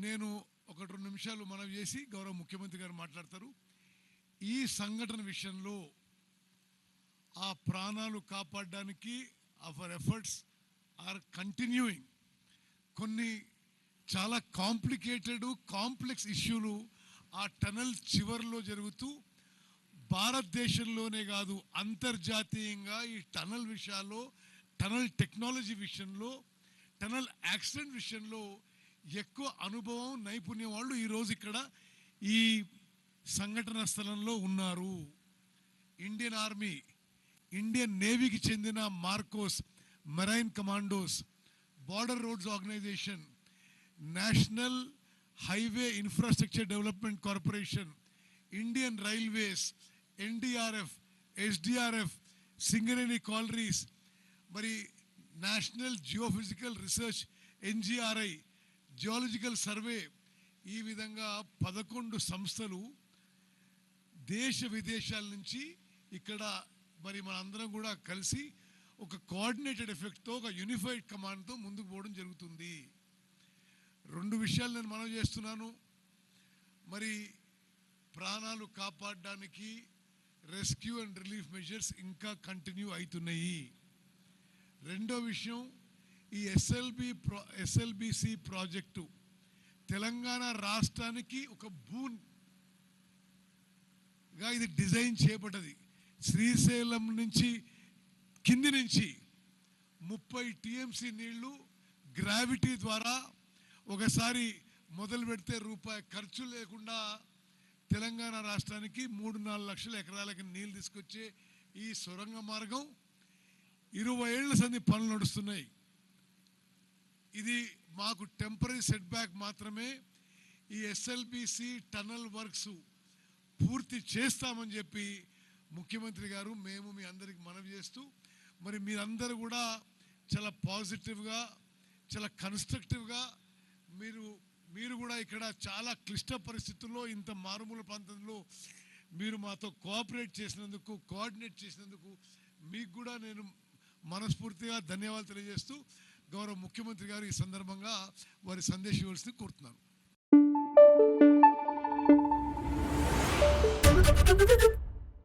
నేను ఒక 2 నిమిషాలు మనవి చేసి గౌరవ ముఖ్యమంత్రి గారు మాట్లాడతారు. ఈ సంఘటన విషయంలో ఆ ప్రాణాలు కాపాడడానికి అవర్ ఎఫర్ట్స్ ఆర్ కంటిన్యూయింగ్. కొన్ని చాలా కాంప్లెక్స్ ఇష్యూలు ఆ టనల్ చివరిలో జరుగుతూ భారతదేశంలోనే కాదు అంతర్జాతీయంగా ఈ టనల్ విషయాల్లో, టనల్ టెక్నాలజీ విషయంలో, టనల్ యాక్సిడెంట్ విషయంలో ఎక్కువ అనుభవం, నైపుణ్యం వాళ్ళు ఈరోజు ఇక్కడ ఈ సంఘటన స్థలంలో ఉన్నారు. ఇండియన్ ఆర్మీ, ఇండియన్ నేవీకి చెందిన MARCOS marine commandos, border roads organisation, national highway infrastructure development corporation, Indian railways, NDRF, SDRF, Singareni collieries, మరి national geophysical research NGRI, geological survey, ఈ విధంగా 11 సంస్థలు దేశ విదేశాల నుంచి ఇక్కడ మరి మనందరం కూడా కలిసి ఒక కోఆర్డినేటెడ్ ఎఫెక్ట్తో, ఒక యూనిఫైడ్ కమాండ్తో ముందుకు పోవడం జరుగుతుంది. 2 విషయాలు నేను మనవి చేస్తున్నాను. మరి ప్రాణాలు కాపాడడానికి రెస్క్యూ అండ్ రిలీఫ్ మెజర్స్ ఇంకా కంటిన్యూ అవుతున్నాయి. రెండో విషయం, ఈ ఎస్ఎల్బిసి ప్రాజెక్టు తెలంగాణ రాష్ట్రానికి ఒక బూన్గా ఇది డిజైన్ చేయబడ్డది. శ్రీశైలం నుంచి కింది నుంచి 30 టీఎంసీ నీళ్లు గ్రావిటీ ద్వారా ఒకసారి మొదలు పెడితే రూపాయి ఖర్చు లేకుండా తెలంగాణ రాష్ట్రానికి 3-4 లక్షల ఎకరాలకి నీళ్ళు తీసుకొచ్చే ఈ సొరంగ మార్గం 20 ఏళ్ల సంది పనులు నడుస్తున్నాయి. ఇది మాకు టెంపరీ సెట్ బ్యాక్ మాత్రమే. ఈ ఎస్ఎల్బిసి టనల్ వర్క్స్ పూర్తి చేస్తామని చెప్పి ముఖ్యమంత్రి గారు, మేము మీ అందరికి మనవి చేస్తూ, మరి మీరందరూ కూడా చాలా పాజిటివ్గా, చాలా కన్స్ట్రక్టివ్గా మీరు కూడా ఇక్కడ చాలా క్లిష్ట పరిస్థితుల్లో, ఇంత మారుమూల ప్రాంతంలో మీరు మాతో కోఆపరేట్ చేసినందుకు, కోఆర్డినేట్ చేసినందుకు మీకు కూడా నేను మనస్ఫూర్తిగా ధన్యవాదాలు తెలియజేస్తూ గౌరవ ముఖ్యమంత్రి గారు ఈ సందర్భంగా వారి సందేశం ఇవ్వాల్సింది కోరుతున్నాను.